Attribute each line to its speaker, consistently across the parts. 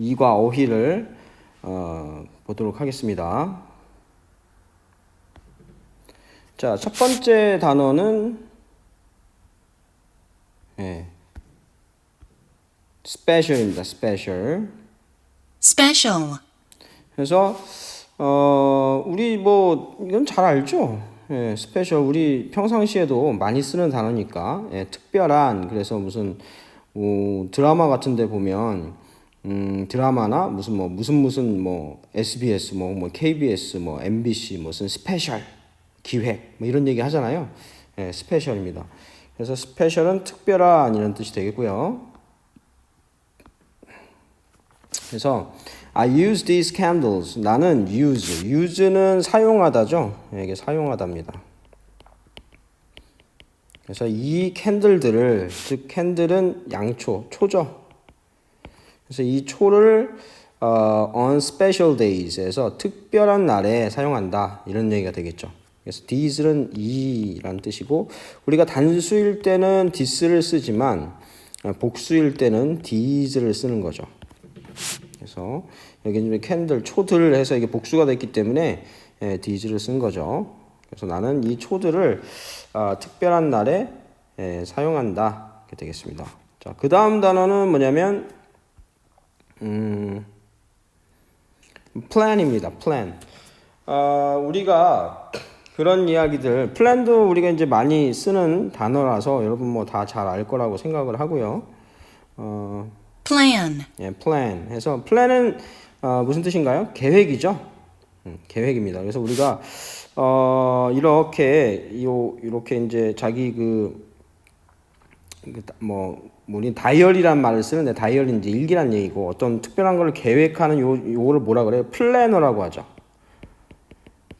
Speaker 1: 이과 어휘를 보도록 하겠습니다. 자, 첫 번째 단어는 special입니다. special.
Speaker 2: special,
Speaker 1: 그래서 우리 뭐 이건 잘 알죠? special 우리 평상시에도 많이 쓰는 단어니까 특별한. 그래서 무슨 드라마 같은 데 보면 드라마나 무슨 SBS 뭐 KBS 뭐 MBC 무슨 스페셜 기획 뭐 이런 얘기 하잖아요. 스페셜입니다. 그래서 스페셜은 특별한 이런 뜻이 되겠고요. 그래서 I use these candles. 나는 use는 사용하다죠. 이게 사용하다입니다. 그래서 이 캔들들을, 즉 캔들은 양초, 초죠. 그래서 이 초를 on special days에서 특별한 날에 사용한다 이런 얘기가 되겠죠. 그래서 these는 이란 뜻이고 우리가 단수일 때는 this를 쓰지만 복수일 때는 these를 쓰는 거죠. 그래서 여기 이제 캔들 초들 해서 이게 복수가 됐기 때문에 these를 쓴 거죠. 그래서 나는 이 초들을 특별한 날에 사용한다 이렇게 되겠습니다. 자, 그 다음 단어는 뭐냐면 plan입니다. plan. 우리가 그런 이야기들, plan도 우리가 이제 많이 쓰는 단어라서 여러분 뭐 다 잘 알 거라고 생각을 하고요.
Speaker 2: plan,
Speaker 1: plan 해서 plan은 무슨 뜻인가요? 계획이죠. 계획입니다. 그래서 우리가 이렇게 이제 자기 우리 다이어리란 말을 쓰는데 다이어리 이제 일기란 얘기고 어떤 특별한 걸 계획하는 요거를 뭐라 그래요? 플래너라고 하죠.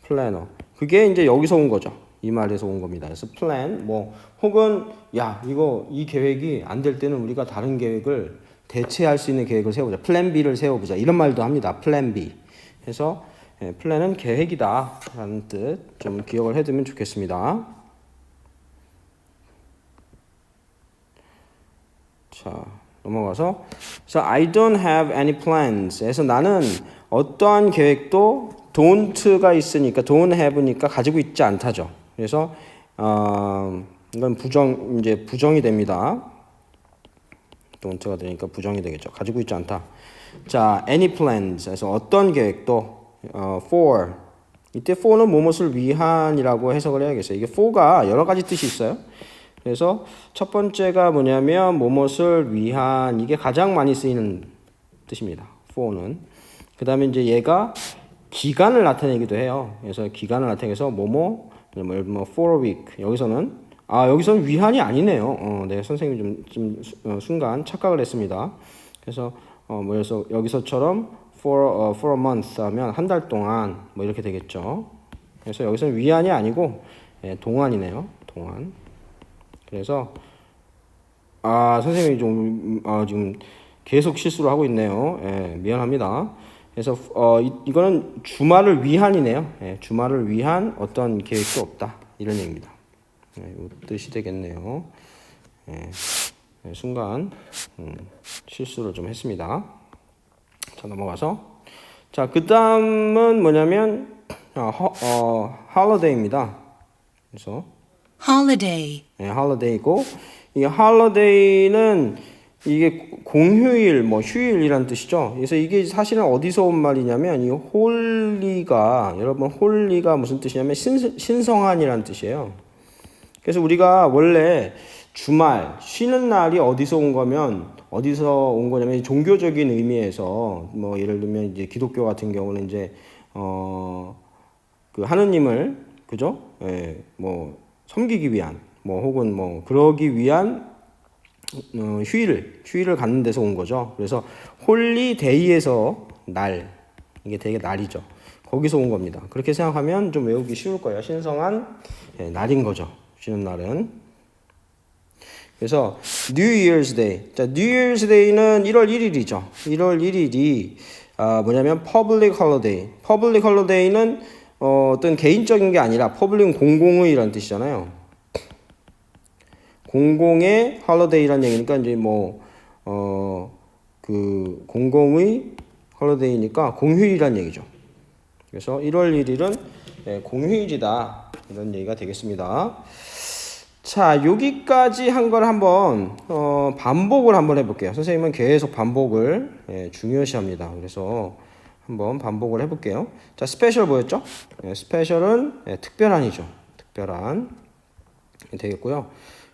Speaker 1: 플래너. 그게 이제 여기서 온 거죠. 이 말에서 온 겁니다. 그래서 플랜 혹은 이 계획이 안 될 때는 우리가 다른 계획을 대체할 수 있는 계획을 세워보자. 플랜 B를 세워보자. 이런 말도 합니다. 플랜 B. 그래서 플랜은 계획이다 라는 뜻 좀 기억을 해두면 좋겠습니다. 자, 넘어가서 I don't have any plans. 그래서 나는 어떠한 계획도 don't가 있으니까 don't have니까 가지고 있지 않다죠. 그래서 이건 부정이 됩니다. don't가 되니까 부정이 되겠죠. 가지고 있지 않다. 자, any plans. 그래서 어떤 계획도 for. 이때 for는 무엇을 위한이라고 해석을 해야겠어요. 이게 for가 여러 가지 뜻이 있어요. 그래서 첫 번째가 뭐냐면 무엇을 위한, 이게 가장 많이 쓰이는 뜻입니다. for는. 그 다음에 이제 얘가 기간을 나타내기도 해요. 그래서 기간을 나타내서 for a week. 여기서는 위한이 아니네요. 네, 선생님이 순간 착각을 했습니다. 그래서 그래서 여기서처럼 for a month 하면 한 달 동안 이렇게 되겠죠. 그래서 여기서는 위한이 아니고 동안이네요. 동안. 그래서 선생님이 지금 계속 실수를 하고 있네요. 미안합니다. 그래서 이거는 주말을 위한이네요. 주말을 위한 어떤 계획도 없다 이런 얘기입니다. 이 뜻이 되겠네요. 순간 실수를 좀 했습니다. 자, 넘어가서 그 다음은 뭐냐면 holiday입니다. 그래서
Speaker 2: holiday,
Speaker 1: holiday고 이 holiday는 이게 공휴일, 휴일이란 뜻이죠. 그래서 이게 사실은 어디서 온 말이냐면 이 홀리가 무슨 뜻이냐면 신성한이란 뜻이에요. 그래서 우리가 원래 주말 쉬는 날이 어디서 온 거냐면 종교적인 의미에서 예를 들면 이제 기독교 같은 경우는 이제 그 하느님을 그죠? 섬기기 위한 혹은 그러기 위한 휴일을 갖는 데서 온 거죠. 그래서 홀리데이에서 날, 이게 되게 날이죠. 거기서 온 겁니다. 그렇게 생각하면 좀 외우기 쉬울 거예요. 신성한 날인 거죠. 쉬는 날은. 그래서 New Year's Day. 자, New Year's Day는 1월 1일이죠. 1월 1일이 뭐냐면 Public Holiday. Public Holiday는 어떤 개인적인 게 아니라 Public은 공공의라는 뜻이잖아요. 공공의 holiday라는 얘기니까 이제 그 공공의 holiday니까 공휴일이란 얘기죠. 그래서 1월 1일은 공휴일이다 이런 얘기가 되겠습니다. 자, 여기까지 한 걸 한번 반복을 한번 해볼게요. 선생님은 계속 반복을 중요시합니다. 그래서 한번 반복을 해볼게요. 자, 스페셜 뭐였죠? 스페셜은 특별한이죠. 특별한 되겠고요.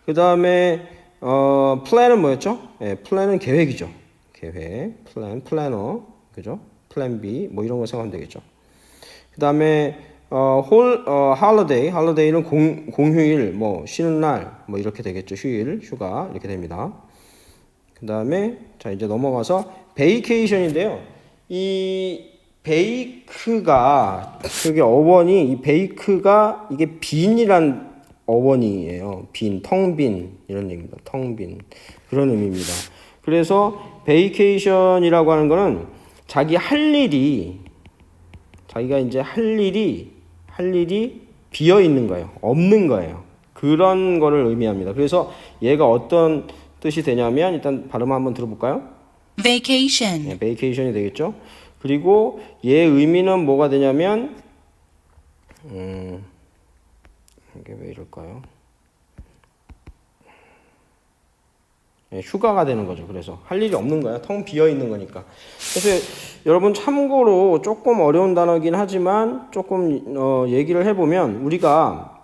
Speaker 1: 그 다음에 플랜은 뭐였죠? 플랜은 계획이죠. 계획, 플래너, 그죠? 플랜 B 뭐 이런 거 생각하면 되겠죠. 그 다음에 holiday는 공휴일, 뭐 쉬는 날, 뭐 이렇게 되겠죠. 휴일, 휴가 이렇게 됩니다. 그 다음에 자 이제 넘어가서 vacation인데요. 이 베이크가 그게 어원이 이 베이크가 이게 빈이란 어원이에요. 빈, 텅 빈 이런 얘기입니다. 텅 빈 그런 의미입니다. 그래서 vacation이라고 하는 거는 자기가 이제 할 일이 비어 있는 거예요. 없는 거예요. 그런 거를 의미합니다. 그래서 얘가 어떤 뜻이 되냐면 일단 발음 한번 들어볼까요?
Speaker 2: vacation,
Speaker 1: vacation이 되겠죠. 그리고 얘 의미는 뭐가 되냐면 이게 왜 이럴까요? 휴가가 되는 거죠. 그래서 할 일이 없는 거야. 텅 비어 있는 거니까. 그래서 여러분 참고로 조금 어려운 단어긴 하지만 조금 얘기를 해보면 우리가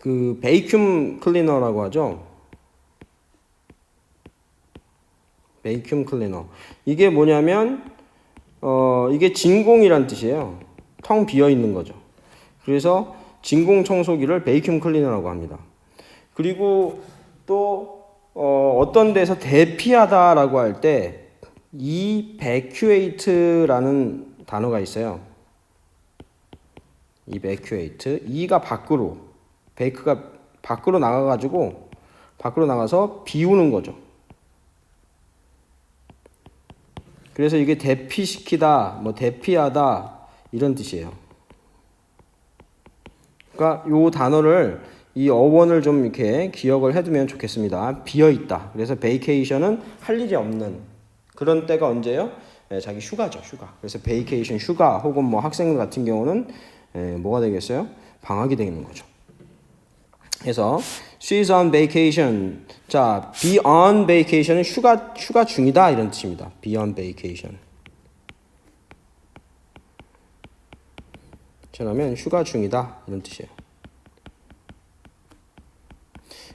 Speaker 1: 그 베이큐um 클리너라고 하죠. 베이큐um 클리너. 이게 뭐냐면 이게 진공이란 뜻이에요. 텅 비어 있는 거죠. 그래서 진공 청소기를 베이큐um 클리너라고 합니다. 그리고 또 어떤 데서 대피하다라고 할 때 evacuate라는 단어가 있어요. evacuate. e가 밖으로, 베이크가 밖으로 나가가지고 밖으로 나가서 비우는 거죠. 그래서 이게 대피시키다, 뭐 대피하다 이런 뜻이에요. 그러니까 요 단어를 이 어원을 좀 이렇게 기억을 해두면 좋겠습니다. 비어 있다. 그래서 vacation은 할 일이 없는 그런 때가 언제요? 자기 휴가죠, 휴가. 그래서 vacation 휴가 혹은 뭐 학생 같은 경우는 뭐가 되겠어요? 방학이 되는 거죠. 그래서 she's on vacation. 자, be on vacation은 휴가 중이다 이런 뜻입니다. be on vacation. 그러면 휴가 중이다 이런 뜻이에요.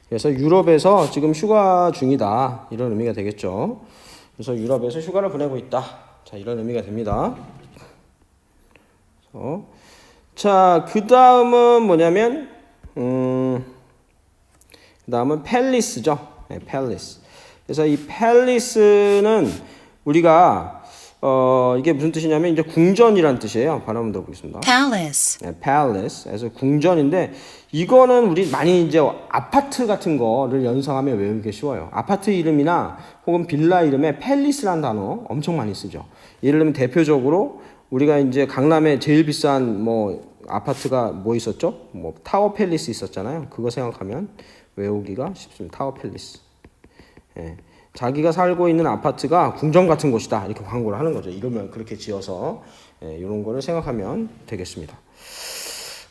Speaker 1: 그래서 유럽에서 지금 휴가 중이다 이런 의미가 되겠죠. 그래서 유럽에서 휴가를 보내고 있다. 자, 이런 의미가 됩니다. 자, 그 다음은 뭐냐면 그 다음은 팰리스죠. 네, 팰리스. 그래서 이 팰리스는 우리가 이게 무슨 뜻이냐면 이제 궁전이란 뜻이에요. 발음 들어보겠습니다.
Speaker 2: palace,
Speaker 1: 네, palace. 그래서 궁전인데 이거는 우리 많이 이제 아파트 같은 거를 연상하면 외우기 쉬워요. 아파트 이름이나 혹은 빌라 이름에 팰리스라는 단어 엄청 많이 쓰죠. 예를 들면 대표적으로 우리가 이제 강남에 제일 비싼 뭐 아파트가 뭐 있었죠? 뭐 타워 팰리스 있었잖아요. 그거 생각하면 외우기가 쉽습니다. 타워 팰리스. 예. 자기가 살고 있는 아파트가 궁전 같은 곳이다 이렇게 광고를 하는 거죠. 이러면 그렇게 지어서 이런 거를 생각하면 되겠습니다.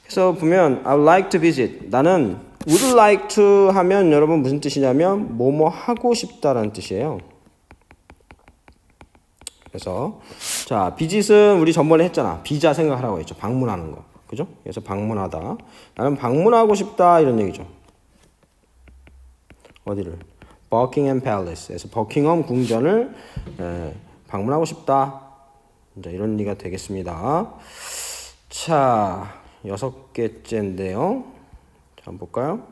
Speaker 1: 그래서 보면 I would like to visit. 나는 would like to 하면 여러분 무슨 뜻이냐면 뭐뭐 하고 싶다라는 뜻이에요. 그래서 자 visit은 우리 전번에 했잖아. 비자 생각하라고 했죠. 방문하는 거. 그죠? 그래서 방문하다. 나는 방문하고 싶다 이런 얘기죠. 어디를? 버킹엄 팰리스에서 버킹엄 궁전을 방문하고 싶다. 이제 이런 얘기가 되겠습니다. 자, 6개째인데요. 자, 한번 볼까요?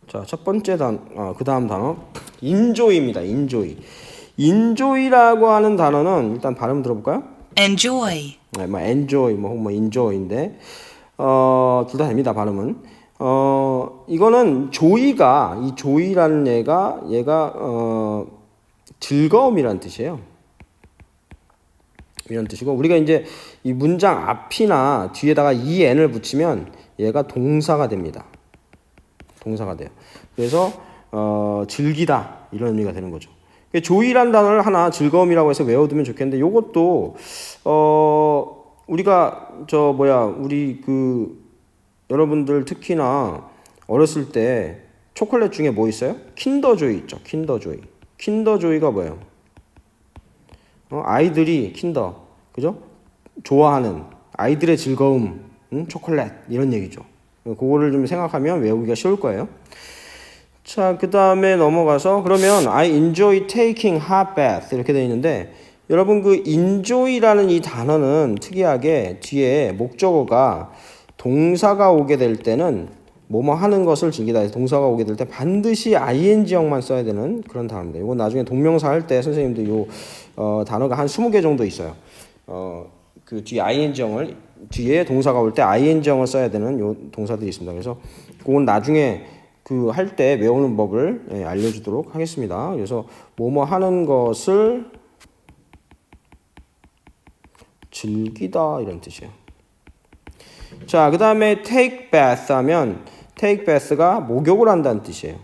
Speaker 1: 자, 첫 번째 그 다음 단어 enjoy입니다. enjoy라고 하는 단어는 일단 발음 들어볼까요?
Speaker 2: enjoy,
Speaker 1: 네, 뭐 enjoy, 뭐 enjoy인데 둘 다 됩니다. 발음은. 이거는 이 조이라는 얘가 즐거움이라는 뜻이에요. 이런 뜻이고 우리가 이제 이 문장 앞이나 뒤에다가 en을 붙이면 얘가 동사가 됩니다. 동사가 돼요. 그래서 즐기다 이런 의미가 되는 거죠. 조이란 단어를 하나 즐거움이라고 해서 외워두면 좋겠는데 요것도 우리가 우리 여러분들 특히나 어렸을 때 초콜릿 중에 뭐 있어요? 킨더조이 있죠. 킨더조이. 킨더조이가 뭐예요? 아이들이 그죠? 좋아하는 아이들의 즐거움, 초콜릿 이런 얘기죠. 그거를 좀 생각하면 외우기가 쉬울 거예요. 자, 그 다음에 넘어가서 그러면 I enjoy taking hot bath 이렇게 되어 있는데 여러분 enjoy라는 이 단어는 특이하게 뒤에 목적어가 동사가 오게 될 때는 뭐뭐 하는 것을 즐기다 해서 동사가 오게 될 때 반드시 ing형만 써야 되는 그런 단어입니다. 이건 나중에 동명사 할 때 선생님들 단어가 한 20개 정도 있어요. 그 뒤에 ing형을 뒤에 동사가 올 때 ing형을 써야 되는 요 동사들이 있습니다. 그래서 그건 나중에 할 때 외우는 법을 알려주도록 하겠습니다. 그래서 뭐뭐 하는 것을 즐기다 이런 뜻이에요. 자, 그 다음에 take bath 하면 take bath가 목욕을 한다는 뜻이에요.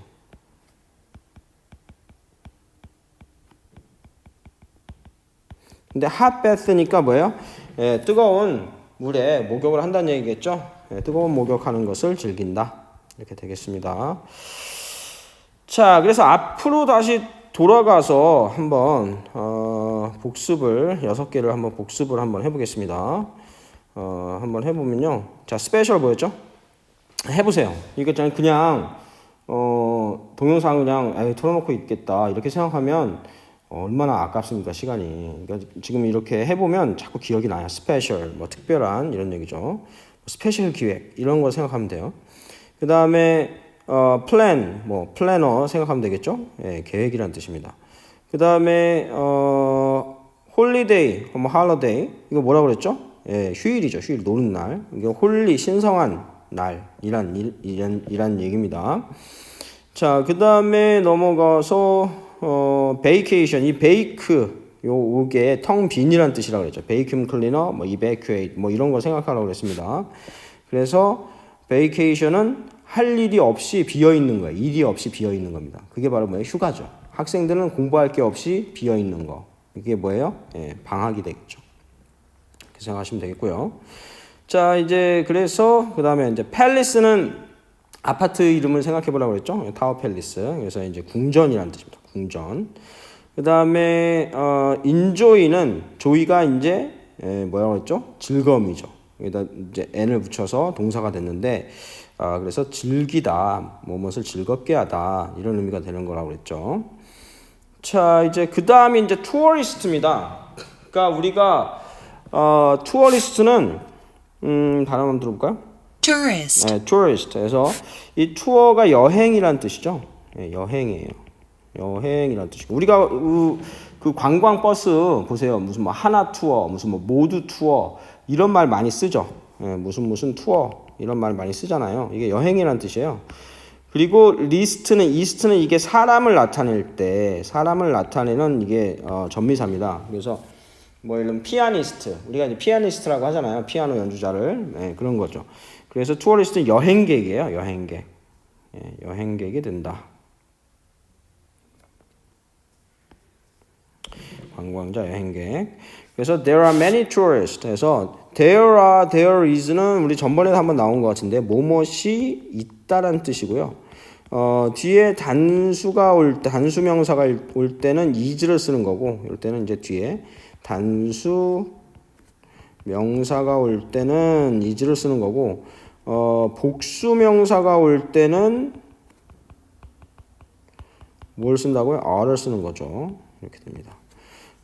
Speaker 1: 근데 hot bath니까 뭐예요? 뜨거운 물에 목욕을 한다는 얘기겠죠? 뜨거운 목욕하는 것을 즐긴다. 이렇게 되겠습니다. 자, 그래서 앞으로 다시 돌아가서 한번 복습을 6개를 한번 복습을 한번 해보겠습니다. 한번 해보면요. 자, 스페셜 뭐였죠? 해보세요. 이거 그냥 동영상 그냥 틀어놓고 있겠다 이렇게 생각하면 얼마나 아깝습니까 시간이. 그러니까 지금 이렇게 해보면 자꾸 기억이 나요. 스페셜 뭐 특별한 이런 얘기죠. 스페셜 기획 이런 거 생각하면 돼요. 그 다음에 플랜 뭐 플래너 생각하면 되겠죠. 계획이란 뜻입니다. 그 다음에 홀리데이 뭐 할러데이 이거 뭐라 그랬죠? 휴일이죠. 휴일 노는 날. 이게 홀리 신성한 날이란 얘기입니다. 자, 그 다음에 넘어가서 베이케이션 이 베이크 요게 텅 빈이란 뜻이라고 그랬죠. 베이큐um 클리너 뭐 evacuate 뭐 이런 거 생각하라고 그랬습니다. 그래서 베이케이션은 할 일이 없이 비어 있는 거예요. 일이 없이 비어 있는 겁니다. 그게 바로 뭐예요? 휴가죠. 학생들은 공부할 게 없이 비어 있는 거. 이게 뭐예요? 방학이 되겠죠. 그렇게 생각하시면 되겠고요. 자, 이제 그래서 그다음에 이제 팰리스는 아파트 이름을 생각해 보라고 그랬죠. 타워 팰리스. 그래서 이제 궁전이라는 뜻입니다. 궁전. 그다음에 인조이는 조이가 이제 뭐라고 했죠? 즐거움이죠. 여기다 이제 n을 붙여서 동사가 됐는데 그래서 즐기다, 무엇을 즐겁게 하다 이런 의미가 되는 거라고 그랬죠. 자, 이제 그 다음이 이제 투어리스트입니다. 그러니까 우리가 투어리스트는 단어 한번 들어볼까요?
Speaker 2: Tourist.
Speaker 1: tourist. 그래서 이 투어가 여행이란 뜻이죠. 여행이에요. 여행이란 뜻이고 우리가 그 관광 버스 보세요. 무슨 뭐 하나 투어, 무슨 뭐 모두 투어 이런 말 많이 쓰죠. 무슨 투어 이런 말 많이 쓰잖아요. 이게 여행이란 뜻이에요. 그리고 리스트는 이스트는 이게 사람을 나타낼 때 사람을 나타내는 이게 전미사입니다. 그래서 뭐 예를 들면 피아니스트 우리가 이제 피아니스트라고 하잖아요. 피아노 연주자를 그런 거죠. 그래서 투어리스트는 여행객이에요. 여행객. 여행객이 된다. 관광자 여행객. 그래서 there are many tourists. 그래서 there is는 우리 전번에도 한번 나온 것 같은데 뭐뭇이 있다라는 뜻이고요. 뒤에 단수가 올 때 단수 명사가 올 때는 is를 쓰는 거고 이럴 때는 이제 뒤에 단수 명사가 올 때는 is를 쓰는 거고 복수 명사가 올 때는 뭘 쓴다고요? are를 쓰는 거죠. 이렇게 됩니다.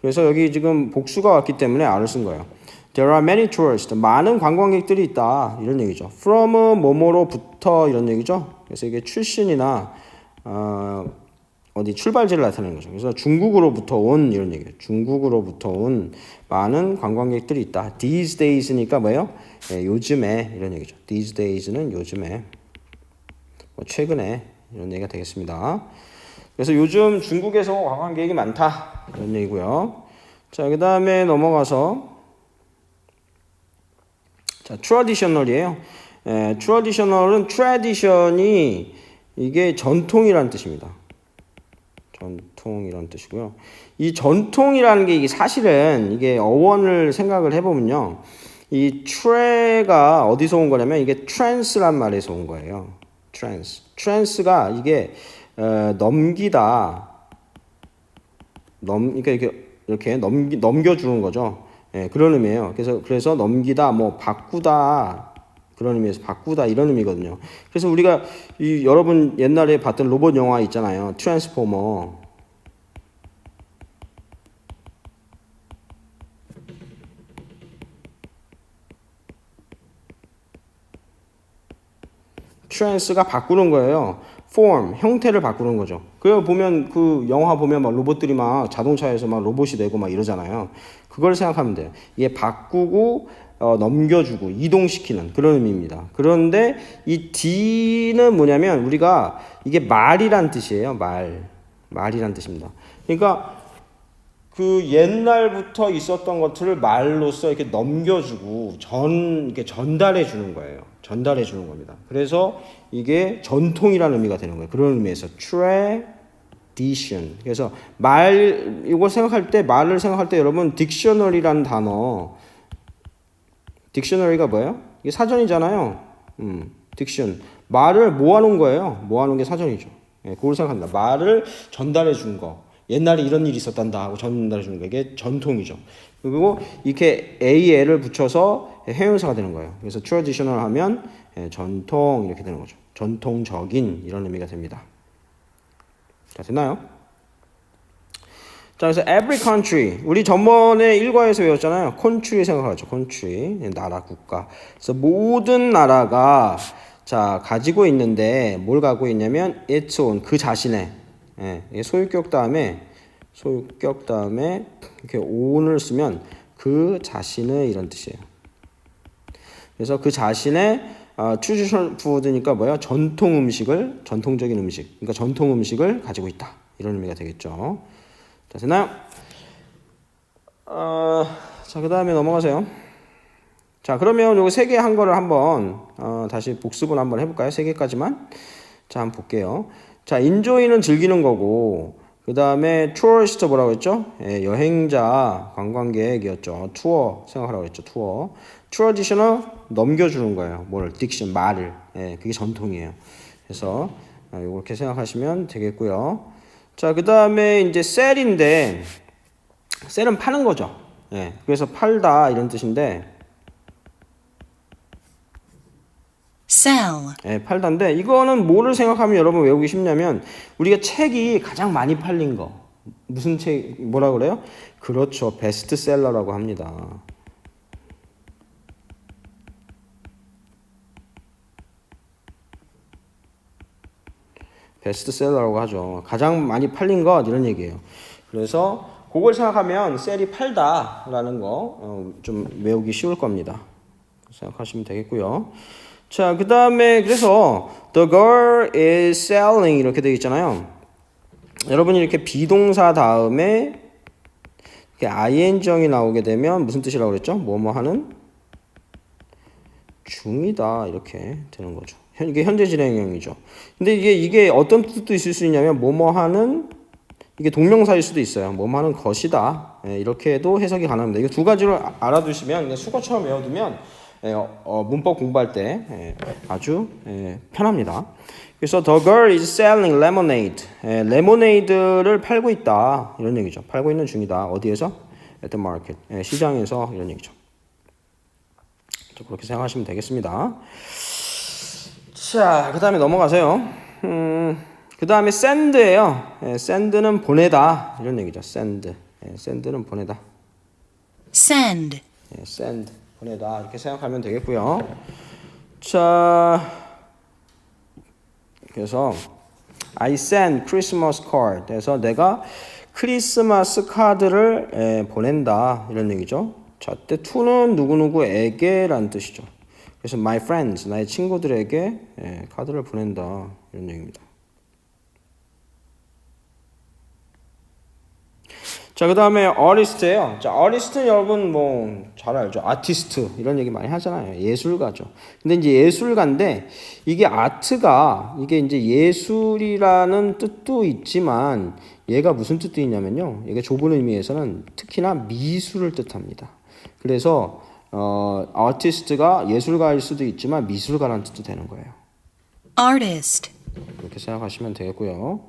Speaker 1: 그래서 여기 지금 복수가 왔기 때문에 are를 쓴 거예요. There are many tourists. 많은 관광객들이 있다. 이런 얘기죠. From 뭐뭐로부터 이런 얘기죠. 그래서 이게 출신이나 어디 출발지를 나타내는 거죠. 그래서 중국으로부터 온 이런 얘기예요. 중국으로부터 온 많은 관광객들이 있다. These days니까 뭐예요? 요즘에 이런 얘기죠. These days는 요즘에 뭐 최근에 이런 얘기가 되겠습니다. 그래서 요즘 중국에서 관광객이 많다 이런 얘기고요. 자, 그 다음에 넘어가서 자, traditional이에요. traditional은 tradition이 이게 전통이란 뜻입니다. 전통 이런 뜻이고요. 이 전통이라는 게 이게 사실은 이게 어원을 생각을 해보면요. 이 tre가 어디서 온 거냐면 이게 trance란 말에서 온 거예요. trance가 이게 넘기다, 그러니까 이렇게 넘겨주는 거죠. 예, 그런 의미예요. 그래서 넘기다, 뭐 바꾸다 그런 의미에서 바꾸다 이런 의미거든요. 그래서 우리가 여러분 옛날에 봤던 로봇 영화 있잖아요. 트랜스포머. 트랜스가 바꾸는 거예요. form, 형태를 바꾸는 거죠. 그 보면 그 영화 보면 막 로봇들이 막 자동차에서 막 로봇이 되고 막 이러잖아요. 그걸 생각하면 돼요. 이게 바꾸고 넘겨주고 이동시키는 그런 의미입니다. 그런데 이 D는 뭐냐면 우리가 이게 말이란 뜻이에요. 말이란 뜻입니다. 그러니까 그 옛날부터 있었던 것들을 말로써 이렇게 넘겨주고 이렇게 전달해 주는 거예요. 전달해 주는 겁니다. 그래서 이게 전통이라는 의미가 되는 거예요. 그런 의미에서 tradition. 그래서 이걸 생각할 때 말을 생각할 때 여러분 dictionary라는 단어. 딕셔너리가 뭐예요? 이게 사전이잖아요. 딕션. 말을 모아놓은 거예요. 모아놓은 게 사전이죠. 예, 그걸 생각합니다. 말을 전달해 준 거. 옛날에 이런 일이 있었단다 하고 전달해 주는 거. 이게 전통이죠. 그리고 이렇게 AL을 붙여서 해용사가 되는 거예요. 그래서 traditional 하면 전통 이렇게 되는 거죠. 전통적인 이런 의미가 됩니다. 자, 됐나요? 자, 그래서 every country. 우리 전번에 1과에서 외웠잖아요. country 생각하죠. country. 나라, 국가. 그래서 모든 나라가 자, 가지고 있는데 뭘 갖고 있냐면 its own 그 자신의 소유격 다음에 이렇게 own을 쓰면 그 자신의 이런 뜻이에요. 그래서 그 자신의 traditional food니까 뭐야? 전통적인 음식. 그러니까 전통 음식을 가지고 있다. 이런 의미가 되겠죠. 자, 됐나요? 자, 그 다음에 넘어가세요. 자, 그러면 요거 3개 한 거를 한번 다시 복습을 한번 해볼까요? 3개까지만. 자, 한번 볼게요. 자, enjoy는 즐기는 거고, 그 다음에 tourist 뭐라고 했죠? 여행자, 관광객이었죠. 투어 생각하라고 했죠. 투어. traditional 넘겨주는 거예요. diction 말을. 그게 전통이에요. 그래서 이렇게 생각하시면 되겠고요. 자, 그 다음에 이제 셀인데, 셀은 파는 거죠. 그래서 팔다 이런 뜻인데,
Speaker 2: sell,
Speaker 1: 팔다인데, 이거는 뭐를 생각하면 여러분 외우기 쉽냐면, 우리가 책이 가장 많이 팔린 거. 무슨 책, 뭐라고 그래요? 그렇죠. 베스트셀러라고 합니다. 베스트셀러라고 하죠. 가장 많이 팔린 것 이런 얘기예요. 그래서 그걸 생각하면 셀이 팔다라는 거 좀 외우기 쉬울 겁니다. 생각하시면 되겠고요. 자, 그 다음에 그래서 the girl is selling 이렇게 되어 있잖아요. 여러분이 이렇게 비동사 다음에 이렇게 ing형이 나오게 되면 무슨 뜻이라고 그랬죠? 뭐뭐 하는 중이다 이렇게 되는 거죠. 이게 현재 진행형이죠. 근데 이게 어떤 뜻도 있을 수 있냐면 뭐뭐 하는 이게 동명사일 수도 있어요. 뭐뭐 하는 것이다. 이렇게도 해석이 가능합니다. 이거 두 가지를 알아두시면 그냥 수거처럼 외워두면 문법 공부할 때 아주 편합니다. 그래서 the girl is selling lemonade. 레모네이드를 팔고 있다. 이런 얘기죠. 팔고 있는 중이다. 어디에서? at the market. 시장에서 이런 얘기죠. 그렇게 생각하시면 되겠습니다. 자, 그 다음에 넘어가세요. 그 다음에 send예요. send는 보내다 이런 얘기죠. send는 보내다.
Speaker 2: send,
Speaker 1: send 보내다 이렇게 생각하면 되겠고요. 자, 그래서 I send Christmas card. 그래서 내가 크리스마스 카드를 보낸다 이런 얘기죠. 자, 때 to는 누구누구에게라는 뜻이죠. 그래서 my friends, 나의 친구들에게 카드를 보낸다 이런 얘기입니다. 자, 그 다음에 artist예요. 자, artist는 여러분 뭐 잘 알죠. 아티스트 이런 얘기 많이 하잖아요. 예술가죠. 근데 이제 예술가인데 이게 아트가 이게 이제 예술이라는 뜻도 있지만 얘가 무슨 뜻도 있냐면요. 이게 좁은 의미에서는 특히나 미술을 뜻합니다. 그래서 아티스트가 예술가일 수도 있지만 미술가라는 뜻도 되는 거예요.
Speaker 2: artist,
Speaker 1: 그렇게 생각하시면 되겠고요.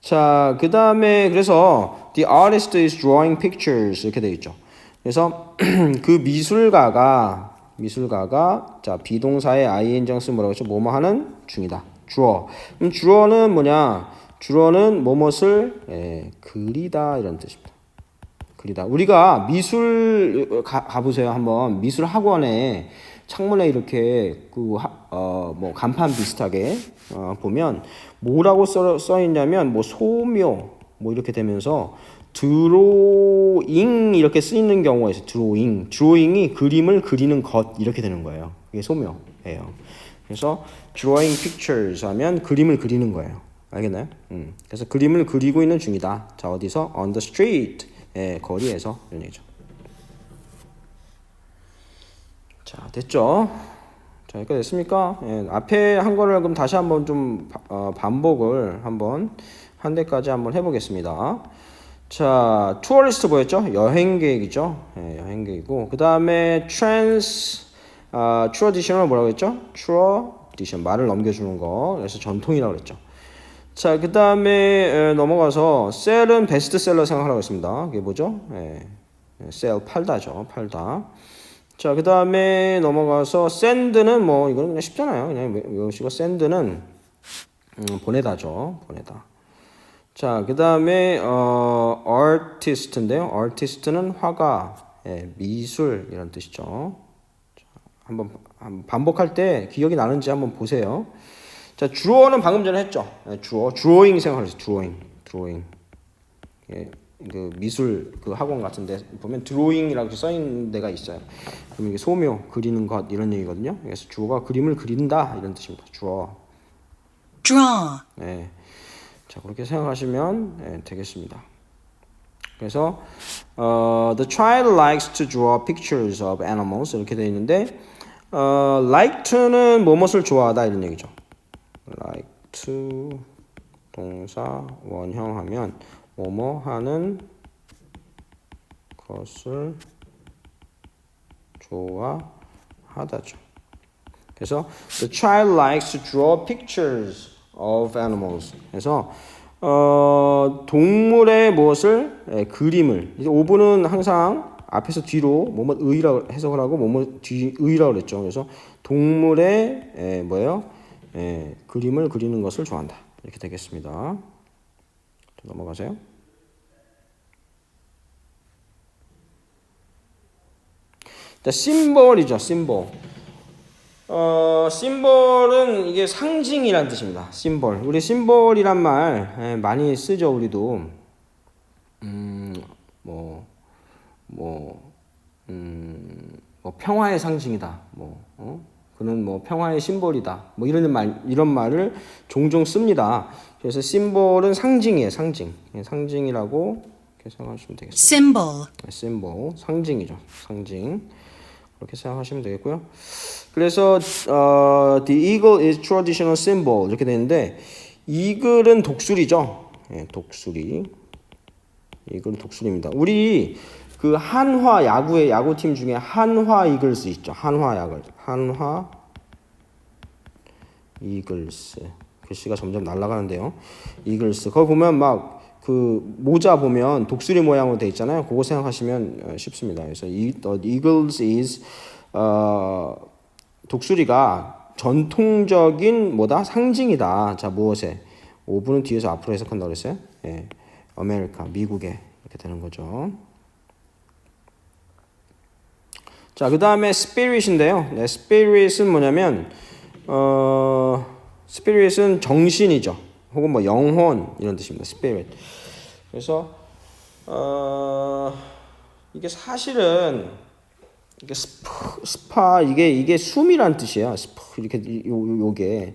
Speaker 1: 자, 그 다음에 그래서 the artist is drawing pictures 이렇게 되어 있죠. 그래서 그 미술가가 자 비동사의 ing를 쓰면 뭐라고 했죠? 뭐뭐 하는 중이다. draw. 그럼 draw는 뭐냐? draw는 뭐뭇을 그리다 이런 뜻입니다. 그리다. 우리가 미술 가보세요 한번. 미술 학원에 창문에 이렇게 뭐 간판 비슷하게 보면 뭐라고 써 있냐면 뭐 소묘 뭐 이렇게 되면서 드로잉 이렇게 쓰이는 경우가 있어요. 드로잉이 그림을 그리는 것 이렇게 되는 거예요. 이게 소묘예요. 그래서 drawing pictures 하면 그림을 그리는 거예요. 알겠나요? 그래서 그림을 그리고 있는 중이다. 자, 어디서? On the street. 거리에서 이런 얘기죠. 자, 됐죠? 자, 여기까지 됐습니까? 앞에 한 거를 그럼 다시 한번 좀 반복을 한번 한 대까지 한번 해보겠습니다. 자, 투어리스트 뭐였죠? 여행 계획이죠. 여행 계획이고 그 다음에 traditional 뭐라고 했죠? tradition 말을 넘겨주는 거. 그래서 전통이라고 그랬죠. 자, 그 다음에 넘어가서 셀은 베스트셀러 생각하라고 했습니다. 그게 뭐죠? 셀 팔다죠. 팔다. 자, 그 다음에 넘어가서 send는 뭐 이거는 그냥 쉽잖아요. 그냥 외우시고 send는 보내다죠. 보내다. 자, 그 다음에 artist인데요. artist는 화가, 미술 이런 뜻이죠. 자, 한번 반복할 때 기억이 나는지 한번 보세요. 자, draw는 방금 전에 했죠. drawing 생각하세요. drawing. 그 미술 그 학원 같은데 보면 드로잉이라고 써 있는 데가 있어요. 그럼 이게 소묘 그리는 것 이런 얘기거든요. 그래서 주어가 그림을 그린다 이런 뜻입니다.
Speaker 2: draw,
Speaker 1: 네. 자, 그렇게 생각하시면 되겠습니다. 그래서 the child likes to draw pictures of animals 이렇게 되어 있는데 like to는 뭐뭇을 좋아하다 이런 얘기죠. like to 동사 원형하면 뭐뭐 하는 것을 좋아하다죠. 그래서 the child likes to draw pictures of animals. 그래서 동물의 무엇을 그림을. 이제 오브는 항상 앞에서 뒤로 뭐뭐 의라고 해석을 하고 뭐뭐 뒤 의라고 그랬죠. 그래서 동물의 뭐예요? 그림을 그리는 것을 좋아한다. 이렇게 되겠습니다. 넘어가세요. 자, 심볼이죠. 심볼. 심볼은 이게 상징이란 뜻입니다. 심볼. 우리 심볼이란 말 많이 쓰죠. 우리도 뭐 평화의 상징이다. 그는 뭐 평화의 심볼이다. 뭐 이런 말을 종종 씁니다. 그래서 심볼은 상징이에요. 상징이라고 이렇게 생각하시면 되겠습니다.
Speaker 2: symbol,
Speaker 1: 심볼, 상징이죠. 상징. 그렇게 생각하시면 되겠고요. 그래서 the eagle is traditional symbol 이렇게 되는데 이글은 독수리죠. 독수리. 이글은 독수리입니다. 우리 그 한화 야구팀 중에 한화 이글스 있죠. 한화 이글스. 글씨가 점점 날아가는데요. 이글스. 거기 보면 막 그 모자 보면 독수리 모양으로 돼 있잖아요. 그거 생각하시면 쉽습니다. 그래서 the eagles is 독수리가 전통적인 뭐다? 상징이다. 자, 무엇에? 5분은 뒤에서 앞으로 해석한다고 그랬어요. 아메리카, 미국에 이렇게 되는 거죠. 자, 그 다음에 spirit인데요. spirit은 뭐냐면 spirit은 정신이죠. 혹은 뭐 영혼 이런 뜻입니다. spirit. 그래서 이게 사실은 이게 스파 이게 숨이란 뜻이에요. 이렇게 요게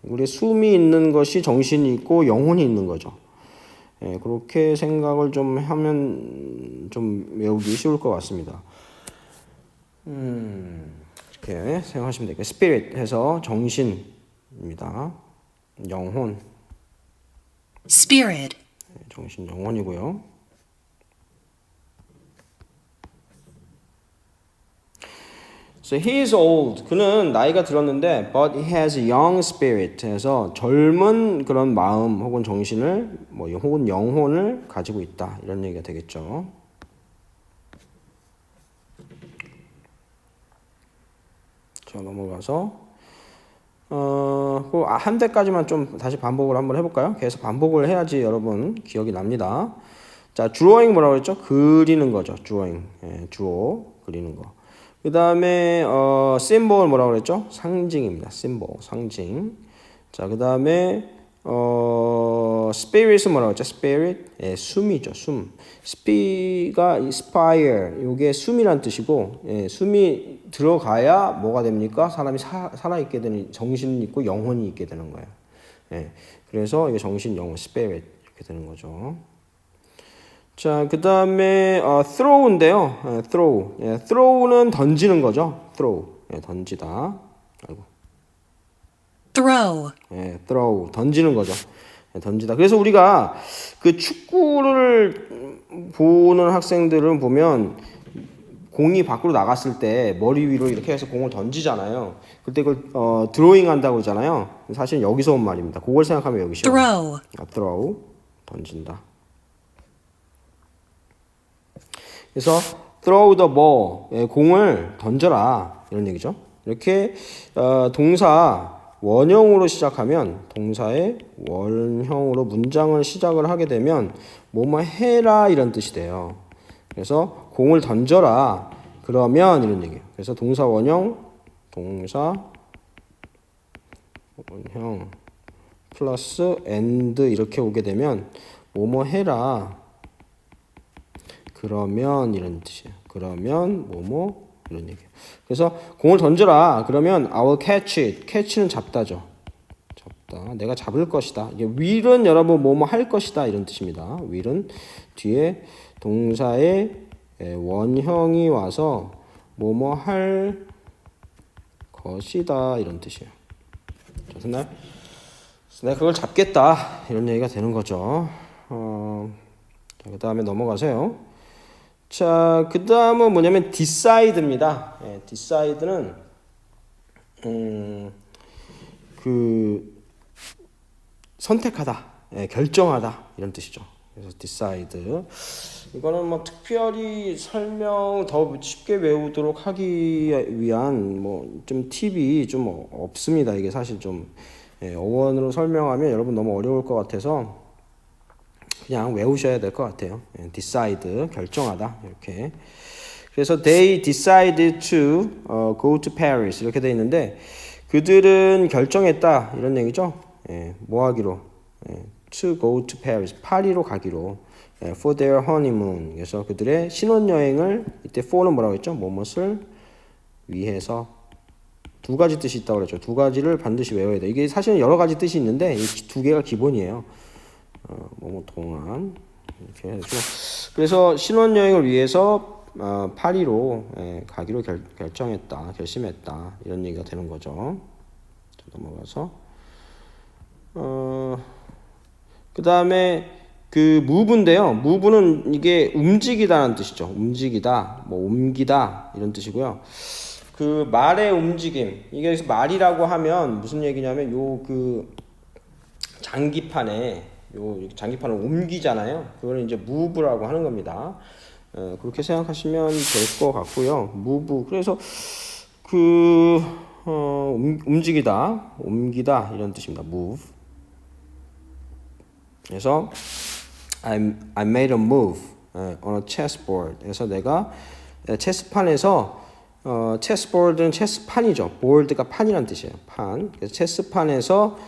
Speaker 1: 우리의 숨이 있는 것이 정신이 있고 영혼이 있는 거죠. 예, 그렇게 생각을 좀 하면 좀 외우기 쉬울 것 같습니다. 이렇게 생각하시면 되겠습니다. spirit 해서 정신입니다. 영혼,
Speaker 2: spirit,
Speaker 1: 정신, 영혼이고요. So he is old. 그는 나이가 들었는데, but he has a young spirit. 해서 젊은 그런 마음 혹은 정신을, 뭐 혹은 영혼을 가지고 있다. 이런 얘기가 되겠죠. 자, 넘어가서 한 대까지만 좀 다시 반복을 한번 해볼까요? 계속 반복을 해야지 여러분 기억이 납니다. 자, drawing 뭐라고 했죠? 그리는 거죠. drawing. 예, draw 그리는 거. 그 다음에 symbol 뭐라고 그랬죠? 상징입니다. symbol 상징. 자, 그 다음에 spirit 뭐라고 했죠? spirit 예, 숨이죠. 숨. spi가 inspire 요게 숨이란 뜻이고 예, 숨이 들어가야 뭐가 됩니까? 사람이 살아 있게 되는 정신이 있고 영혼이 있게 되는 거예요. 예, 그래서 이게 정신, 영혼, spirit 이렇게 되는 거죠. 자, 그 다음에 throw인데요. throw. 예, throw는 던지는 거죠. throw. 예, 던지다. 아이고.
Speaker 2: throw,
Speaker 1: 예, throw. 던지는 거죠. 예, 던지다. 그래서 우리가 그 축구를 보는 학생들은 보면 공이 밖으로 나갔을 때 머리 위로 이렇게 해서 공을 던지잖아요. 그때 그걸 드로잉 한다고 그러잖아요. 사실 여기서 온 말입니다. 그걸 생각하면 여기 쉬워요.
Speaker 2: throw,
Speaker 1: throw. 던진다. 그래서 throw the ball, 예, 공을 던져라 이런 얘기죠. 이렇게 동사 원형으로 시작하면 동사의 원형으로 문장을 시작을 하게 되면 뭐뭐 해라 이런 뜻이 돼요. 그래서 공을 던져라 그러면 이런 얘기예요. 그래서 동사 원형 플러스 and 이렇게 오게 되면 뭐뭐 해라 그러면 이런 뜻이에요. 그러면 뭐뭐 이런 얘기예요. 그래서 공을 던져라. 그러면 I will catch it. catch는 잡다죠. 잡다. 내가 잡을 것이다. 이게 will은 여러분 뭐뭐 할 것이다 이런 뜻입니다. will은 뒤에 동사의 원형이 와서 뭐뭐 할 것이다 이런 뜻이에요. 됐나요? 내가 그걸 잡겠다 이런 얘기가 되는 거죠. 그 다음에 넘어가세요. 자, 그 다음은 뭐냐면 decide입니다. 예, decide는 그 선택하다, 예, 결정하다 이런 뜻이죠. 그래서 decide 이거는 뭐 특별히 설명 더 쉽게 외우도록 하기 위한 뭐 좀 팁이 좀 없습니다. 이게 사실 좀 어원으로 설명하면 여러분 너무 어려울 것 같아서 그냥 외우셔야 될 것 같아요. decide 결정하다 이렇게. 그래서 they decided to go to Paris 이렇게 돼 있는데 그들은 결정했다 이런 얘기죠. 뭐 하기로? to go to Paris 파리로 가기로. for their honeymoon 그래서 그들의 신혼여행을 이때 for는 뭐라고 했죠? 무엇을 위해서. 두 가지 뜻이 있다고 그랬죠. 두 가지를 반드시 외워야 돼. 이게 사실은 여러 가지 뜻이 있는데 이 두 개가 기본이에요. 뭐뭐 동안 이렇게 해서 그래서 신혼여행을 위해서 파리로 가기로 결정했다, 결심했다 이런 얘기가 되는 거죠. 넘어가서 그 다음에 그 move인데요. move는 이게 움직이다라는 뜻이죠. 움직이다, 뭐 옮기다 이런 뜻이고요. 그 말의 움직임 이게 그래서 말이라고 하면 무슨 얘기냐면 요 그 장기판에 요 장기판을 옮기잖아요. 그거는 이제 move라고 하는 겁니다. 그렇게 생각하시면 될 것 같고요. move 그래서 그 움직이다, 옮기다 이런 뜻입니다. move. 그래서 I made a move on a chessboard. 그래서 내가 체스판에서 체스보드는 체스판이죠. 보드가 판이란 뜻이에요. 판. 그래서 체스판에서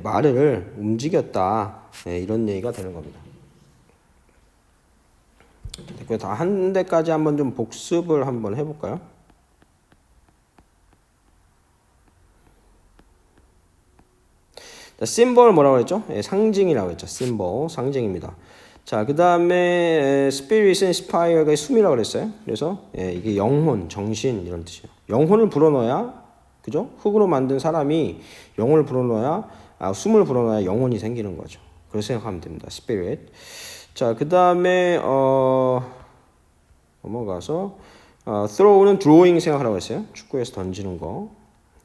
Speaker 1: 말을 움직였다. 이런 얘기가 되는 겁니다. 됐고요. 다 한 대까지 한번 좀 복습을 한번 해볼까요? 심볼 뭐라고 했죠? 상징이라고 했죠. 심볼 상징입니다. 자, 그 다음에 spirit, inspire가 숨이라고 그랬어요. 그래서 이게 영혼, 정신 이런 뜻이에요. 영혼을 불어넣어야, 그죠? 흙으로 만든 사람이 영혼을 불어넣어야, 숨을 불어넣어야 영혼이 생기는 거죠. 그렇게 생각하면 됩니다. spirit. 자, 그 다음에 넘어가서 throw는 drawing 생각하라고 했어요. 축구에서 던지는 거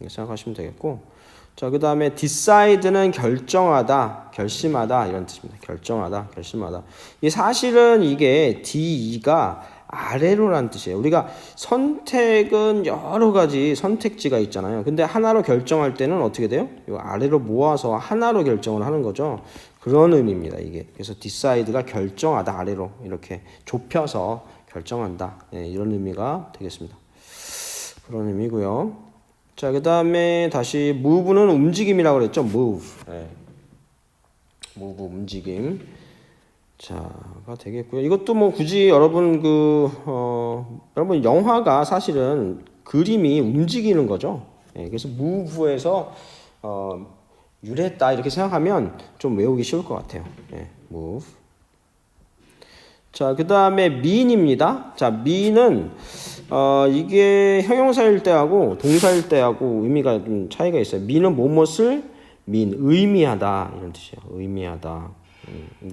Speaker 1: 생각하시면 되겠고. 자, 그 다음에 decide는 결정하다, 결심하다 이런 뜻입니다. 결정하다, 결심하다. 이 사실은 이게 DE가 아래로라는 뜻이에요. 우리가 선택은 여러 가지 선택지가 있잖아요. 근데 하나로 결정할 때는 어떻게 돼요? 이 아래로 모아서 하나로 결정을 하는 거죠. 그런 의미입니다. 이게. 그래서 decide가 결정하다, 아래로 이렇게 좁혀서 결정한다. 이런 의미가 되겠습니다. 그런 의미고요. 자, 그 다음에 다시 move는 움직임이라고 그랬죠. move. move 움직임. 자가 되겠고요. 이것도 뭐 굳이 여러분 여러분 영화가 사실은 그림이 움직이는 거죠. 그래서 move에서 유래했다 이렇게 생각하면 좀 외우기 쉬울 것 같아요. move. 자, 그 다음에 mean입니다. 자, mean은 이게 형용사일 때하고 동사일 때하고 의미가 좀 차이가 있어요. mean은 뭐뭇을 mean, 의미하다 이런 뜻이에요. 의미하다.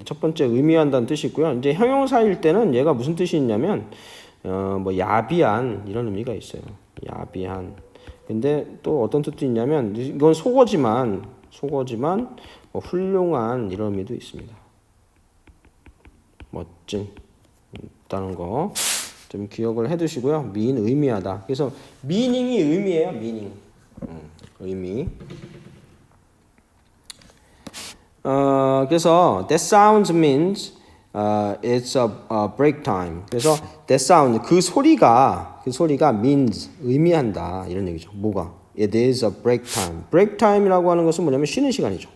Speaker 1: 첫 번째 의미한다는 뜻이 있고요. 이제 형용사일 때는 얘가 무슨 뜻이 있냐면 뭐 야비한 이런 의미가 있어요. 야비한. 근데 또 어떤 뜻도 있냐면 이건 속어지만 뭐 훌륭한 이런 의미도 있습니다. 멋진 있다는 거 좀 기억을 해두시고요. mean 의미하다. 그래서 meaning이 의미예요. meaning 의미. 그래서 that sound means it's a break time. 그래서 that sound 그 소리가 means 의미한다 이런 얘기죠. 뭐가? It is a break time. break time이라고 하는 것은 뭐냐면 쉬는 시간이죠.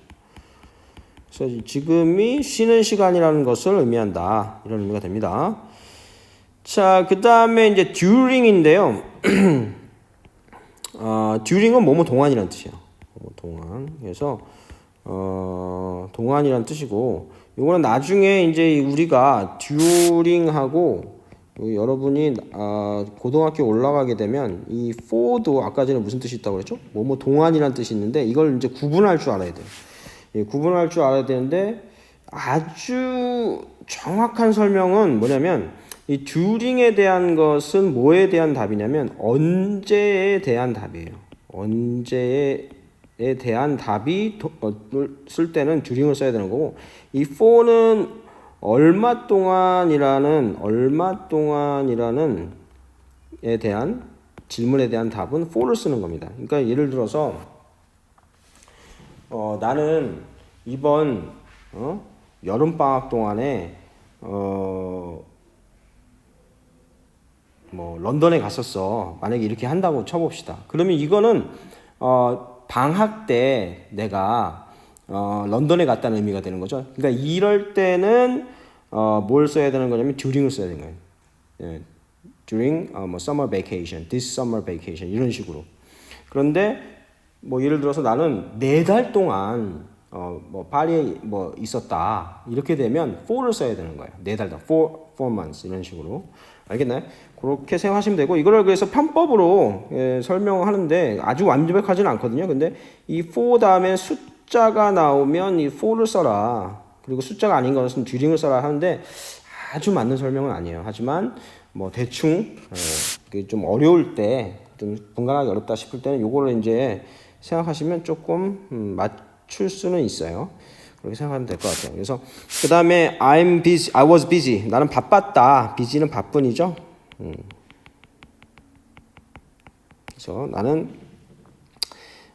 Speaker 1: 그래서 지금이 쉬는 시간이라는 것을 의미한다. 이런 의미가 됩니다. 자, 그 다음에 이제 during인데요. during은 뭐뭐 동안이라는 뜻이에요. 뭐뭐 동안. 그래서 동안이라는 뜻이고, 이거는 나중에 이제 우리가 during하고 여러분이 고등학교 올라가게 되면 이 for도 아까 전에 무슨 뜻이 있다고 그랬죠? 뭐뭐 동안이라는 뜻이 있는데 이걸 이제 구분할 줄 알아야 돼요. 구분할 줄 알아야 되는데 아주 정확한 설명은 뭐냐면 이 during에 대한 것은 뭐에 대한 답이냐면 언제에 대한 답이에요. 언제에 대한 답이 쓸 때는 during을 써야 되는 거고 이 for는 얼마 동안이라는 에 대한 질문에 대한 답은 for를 쓰는 겁니다. 그러니까 예를 들어서 나는 이번 여름 방학 동안에 뭐 런던에 갔었어. 만약에 이렇게 한다고 쳐봅시다. 그러면 이거는 방학 때 내가 런던에 갔다는 의미가 되는 거죠. 그러니까 이럴 때는 뭘 써야 되는 거냐면 during을 써야 되는 거예요. during 뭐 summer vacation, this summer vacation 이런 식으로. 그런데 뭐 예를 들어서 나는 4달 동안 뭐 파리에 뭐 있었다 이렇게 되면 for를 써야 되는 거예요. 4달 동안 four months 이런 식으로. 알겠나요? 그렇게 생각하시면 되고 이거를 그래서 편법으로 설명하는데 아주 완벽하지는 않거든요. 근데 이 for 다음에 숫자가 나오면 이 for를 써라. 그리고 숫자가 아닌 것은 during을 써라 하는데 아주 맞는 설명은 아니에요. 하지만 뭐 대충 좀 어려울 때 좀 분간하기 어렵다 싶을 때는 요거를 이제 생각하시면 조금 맞출 수는 있어요. 그렇게 생각하면 될 것 같아요. 그래서 그 다음에 I was busy. 나는 바빴다. busy는 바쁜이죠. 그래서 나는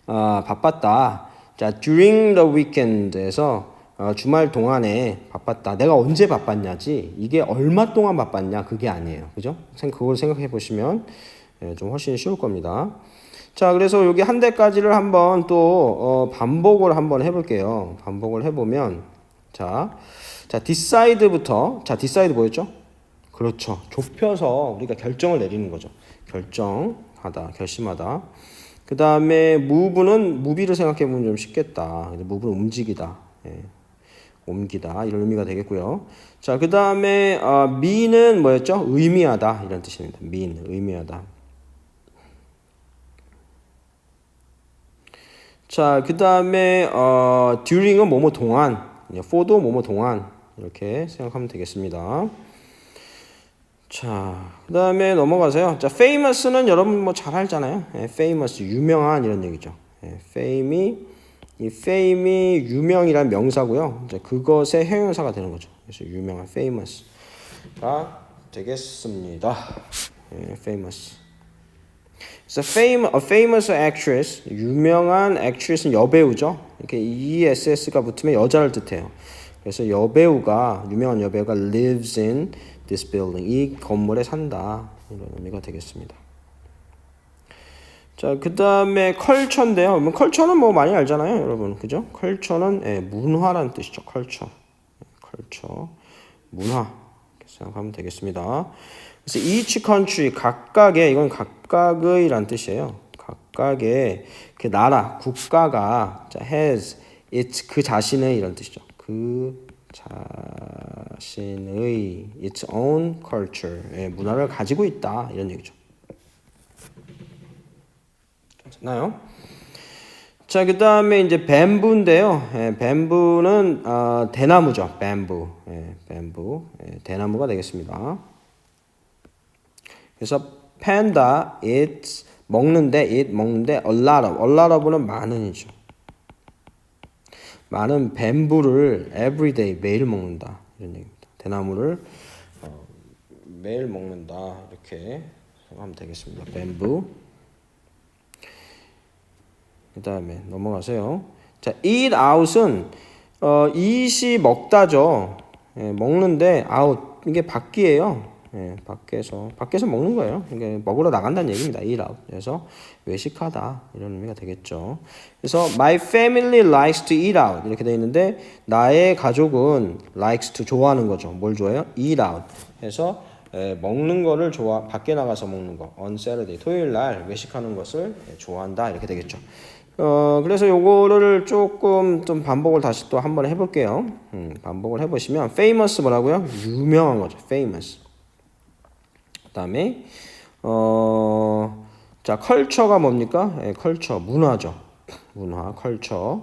Speaker 1: 바빴다. 자, during the weekend에서 주말 동안에 바빴다. 내가 언제 바빴냐지. 이게 얼마 동안 바빴냐 그게 아니에요. 그죠? 그걸 생각해 보시면 좀 훨씬 쉬울 겁니다. 자, 그래서 여기 한 대까지를 한번 또 반복을 한번 해볼게요. 반복을 해보면 자, decide부터 decide 뭐였죠? 그렇죠. 좁혀서 우리가 결정을 내리는 거죠. 결정하다, 결심하다. 그 다음에 move는 move를 생각해 보면 좀 쉽겠다. move는 움직이다. 옮기다 이런 의미가 되겠고요. 자, 그 다음에 mean은 뭐였죠? 의미하다 이런 뜻입니다. mean 의미하다. 자, 그 다음에 during은 뭐뭐 동안, for도 뭐뭐 동안 이렇게 생각하면 되겠습니다. 자, 그 다음에 넘어가세요. 자, famous는 여러분 뭐 잘 알잖아요. famous 유명한 이런 얘기죠. 이 fame이 유명이란 명사고요. 이제 그것의 형용사가 되는 거죠. 그래서 유명한 famous가 되겠습니다. famous. 그래서 a famous actress, 유명한 actress는 여배우죠. 이렇게 ESS가 붙으면 여자를 뜻해요. 그래서 유명한 여배우가 lives in this building, 이 건물에 산다 이런 의미가 되겠습니다. 자, 그 다음에 컬처인데요. 컬처는 뭐 많이 알잖아요, 여러분, 그죠? 컬처는 문화라는 뜻이죠. 컬처, 문화 이렇게 생각하면 되겠습니다. 그래서 each country 각각의 이건 각각의란 뜻이에요. 각각의 그 나라, 국가가 자, has its 그 자신의 이런 뜻이죠. 그 자신의 its own culture 문화를 가지고 있다 이런 얘기죠. 됐나요? 자, 그 다음에 이제 뱀부인데요. 뱀부는 대나무죠. 뱀부, 대나무가 되겠습니다. 그래서 panda eats 먹는데 a lot of는 많은이죠. 많은 뱀부를 everyday 매일 먹는다 이런 얘기입니다. 대나무를 매일 먹는다 이렇게 생각하면 되겠습니다. 뱀부. 그 다음에 넘어가세요. 자, eat out은 eat이 먹다죠. 먹는데 out 이게 밖이에요. 밖에서 먹는 거예요. 이게 먹으러 나간다는 얘기입니다. eat out. 그래서 외식하다 이런 의미가 되겠죠. 그래서 my family likes to eat out 이렇게 되어 있는데 나의 가족은 likes to 좋아하는 거죠. 뭘 좋아해요? eat out. 그래서 먹는 거를 밖에 나가서 먹는 거 on Saturday 토요일 날 외식하는 것을 좋아한다 이렇게 되겠죠. 그래서 요거를 조금 좀 반복을 다시 또 한번 해볼게요. 반복을 해보시면 famous 뭐라고요? 유명한 거죠. famous. 그 다음에 자, culture가 뭡니까? culture 문화죠. 문화 culture.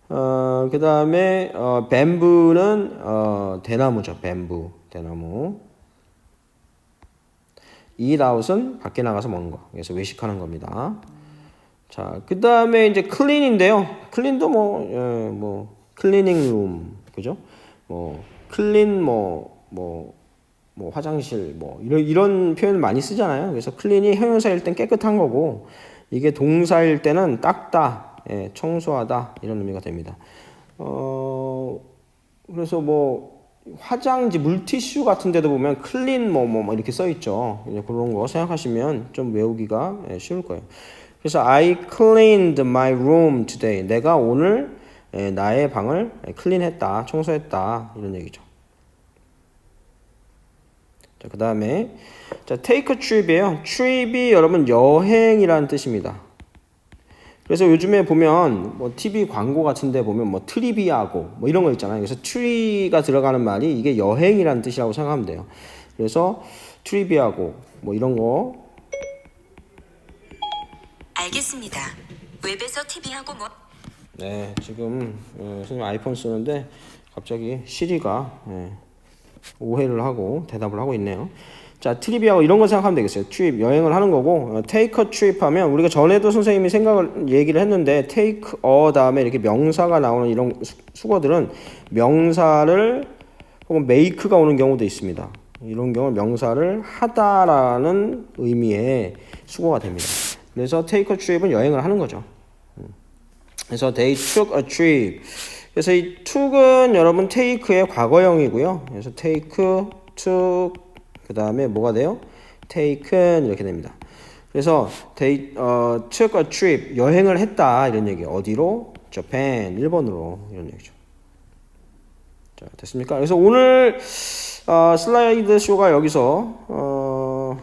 Speaker 1: 그 다음에 bamboo는 대나무죠. bamboo 대나무. eat out은 밖에 나가서 먹는 거. 그래서 외식하는 겁니다. 자, 그 다음에 이제 clean인데요. clean도 뭐 cleaning room 그죠? 뭐 clean 뭐 화장실 뭐 이런 표현을 많이 쓰잖아요. 그래서 clean이 형용사일 땐 깨끗한 거고 이게 동사일 때는 닦다, 청소하다 이런 의미가 됩니다. 그래서 뭐 화장지 물티슈 같은 데도 보면 clean 뭐 이렇게 써 있죠. 그런 거 생각하시면 좀 외우기가 쉬울 거예요. 그래서 I cleaned my room today. 내가 오늘 나의 방을 클린했다, 청소했다 이런 얘기죠. 자, 그 다음에 자, take a trip이에요. trip이 여러분 여행이라는 뜻입니다. 그래서 요즘에 보면 뭐 TV 광고 같은데 보면 뭐 트리비아고 뭐 이런 거 있잖아요. 그래서 트리가 들어가는 말이 이게 여행이라는 뜻이라고 생각하면 돼요. 그래서 트리비아고 뭐 이런 거.
Speaker 3: 알겠습니다. 웹에서 TV하고 뭐?
Speaker 1: 네, 지금 선생님 아이폰 쓰는데 갑자기 시리가 오해를 하고 대답을 하고 있네요. 자, 트립이하고 이런 거 생각하면 되겠어요. 트립 여행을 하는 거고 take a trip 하면 우리가 전에도 선생님이 얘기를 했는데 take a 다음에 이렇게 명사가 나오는 이런 수거들은 명사를 혹은 make가 오는 경우도 있습니다. 이런 경우 명사를 하다라는 의미의 수거가 됩니다. 그래서 take a trip은 여행을 하는 거죠. 그래서 they took a trip. 그래서 이 took은 여러분 take의 과거형이고요. 그래서 take, took 그 다음에 뭐가 돼요? taken 이렇게 됩니다. 그래서 they took a trip 여행을 했다 이런 얘기예요. 어디로? Japan 일본으로 이런 얘기죠. 자, 됐습니까? 그래서 오늘 슬라이드 쇼가 여기서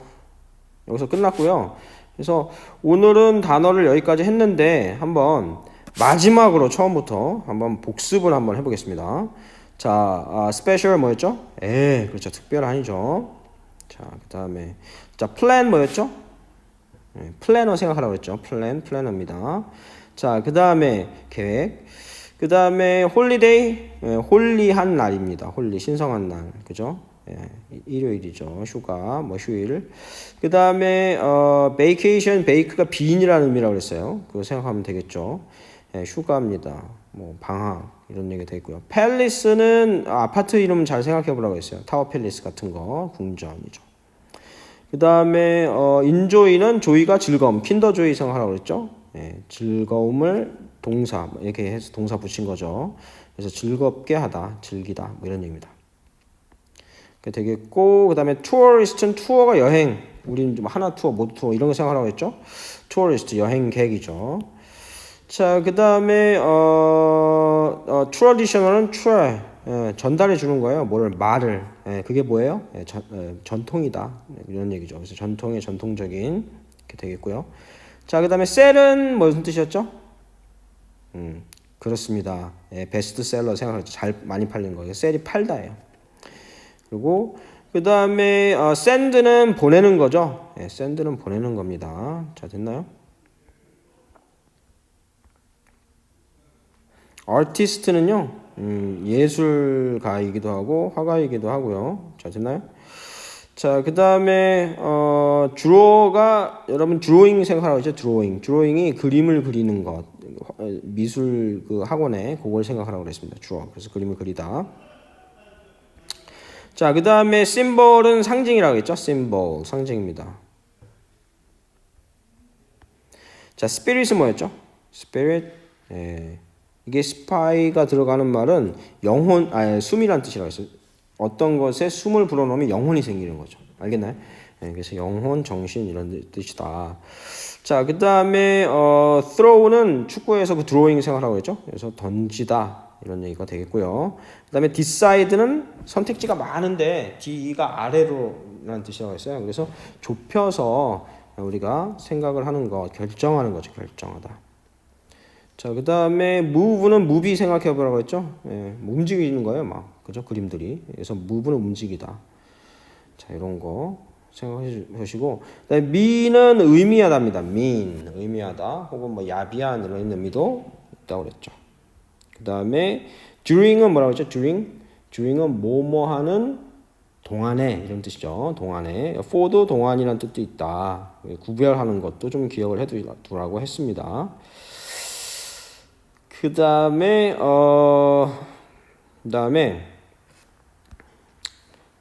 Speaker 1: 끝났고요. 그래서 오늘은 단어를 여기까지 했는데 한번 마지막으로 처음부터 한번 복습을 한번 해보겠습니다. 자, 스페셜 뭐였죠? 그렇죠. 특별한이죠. 자, 그 다음에 자, 플랜 뭐였죠? 플래너 생각하라고 했죠. 플래너입니다. 자, 그 다음에 계획. 그 다음에 홀리데이, 홀리한 날입니다. 홀리, 신성한 날, 그죠? 일요일이죠. 휴가, 뭐 휴일. 그 다음에 베이케이션, 베이크가 빈이라는 의미라고 그랬어요. 그거 생각하면 되겠죠. 휴가입니다. 뭐 방학 이런 얘기 되겠고요. 팰리스는 아파트 이름 잘 생각해 보라고 했어요. 타워 팰리스 같은 거, 궁전이죠. 그 다음에 인조이는 조이가 즐거움, 킨더 조이 생각하라고 그랬죠. 즐거움을 동사 이렇게 해서 동사 붙인 거죠. 그래서 즐겁게 하다, 즐기다 뭐 이런 얘기입니다. 그 되겠고 그 다음에 투어리스트는 투어가 여행, 우리는 좀 하나 투어, 모두 투어 이런 거 생각하라고 했죠. 투어리스트 여행객이죠. 자, 그 다음에 트러디셔널은 전달해 주는 거예요. 뭐를 말을. 그게 뭐예요? 전통이다. 이런 얘기죠. 그래서 전통의 전통적인 이렇게 되겠고요. 자, 그 다음에 셀은 무슨 뜻이었죠? 그렇습니다. 베스트셀러 생각하죠. 잘 많이 팔린 거예요. 셀이 팔다예요. 그리고 그 다음에 샌드는 보내는 거죠. 샌드는 보내는 겁니다. 자, 됐나요? 아티스트는요, 예술가이기도 하고 화가이기도 하고요. 자, 됐나요? 자, 그 다음에 드로어가 여러분 드로잉 생각하라고 했죠. 드로잉이 그림을 그리는 것, 미술 그 학원에 그걸 생각하라고 그랬습니다. 드로어. 그래서 그림을 그리다. 자, 그 다음에 심볼은 상징이라고 했죠. 심볼, 상징입니다. 자, 스피릿은 뭐였죠? 스피릿. 이게 스파이가 들어가는 말은 영혼, 숨이란 뜻이라고 했어요. 어떤 것에 숨을 불어넣으면 영혼이 생기는 거죠. 알겠나요? 그래서 영혼, 정신 이런 뜻이다. 자, 그 다음에 throw는 축구에서 그 드로잉 생각하라고 했죠. 그래서 던지다 이런 얘기가 되겠고요. 그 다음에 decide는 선택지가 많은데 D가 아래로라는 뜻이라고 했어요. 그래서 좁혀서 우리가 생각을 하는 것, 결정하는 거죠. 결정하다. 자, 그 다음에 move는 movie 생각해 보라고 했죠. 움직이는 거예요, 막. 그죠? 그림들이. 그래서 move는 움직이다. 자, 이런 거 생각해 보시고. 그다음에 mean은 의미하다입니다. mean, 의미하다. 혹은 뭐 야비한 이런 의미도 있다고 그랬죠. 그 다음에 during은 뭐라고 했죠? during은 뭐뭐 하는 동안에 이런 뜻이죠. 동안에. for도 동안이라는 뜻도 있다. 구별하는 것도 좀 기억을 해두라고 했습니다. 그 다음에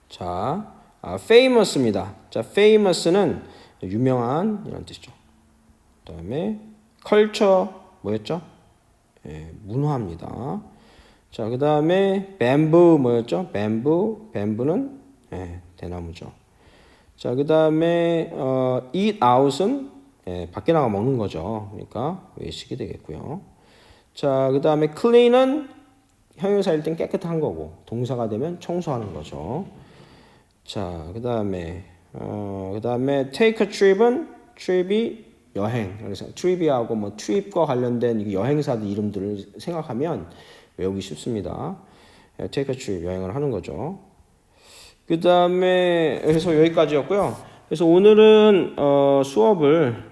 Speaker 1: 자, famous입니다. 자, famous는 유명한 이런 뜻이죠. 그 다음에 culture 뭐였죠? 문화입니다. 자, 그 다음에 bamboo 뭐였죠? bamboo는 대나무죠. 자, 그 다음에 eat out은 밖에 나가 먹는 거죠. 그러니까 외식이 되겠고요. 자, 그 다음에 clean은 형용사일 땐 깨끗한 거고 동사가 되면 청소하는 거죠. 자, 그 다음에 take a trip이 여행. 그래서 trip이하고 뭐 trip과 관련된 여행사들 이름들을 생각하면 외우기 쉽습니다. take a trip 여행을 하는 거죠. 그 다음에 그래서 여기까지였고요. 그래서 오늘은 수업을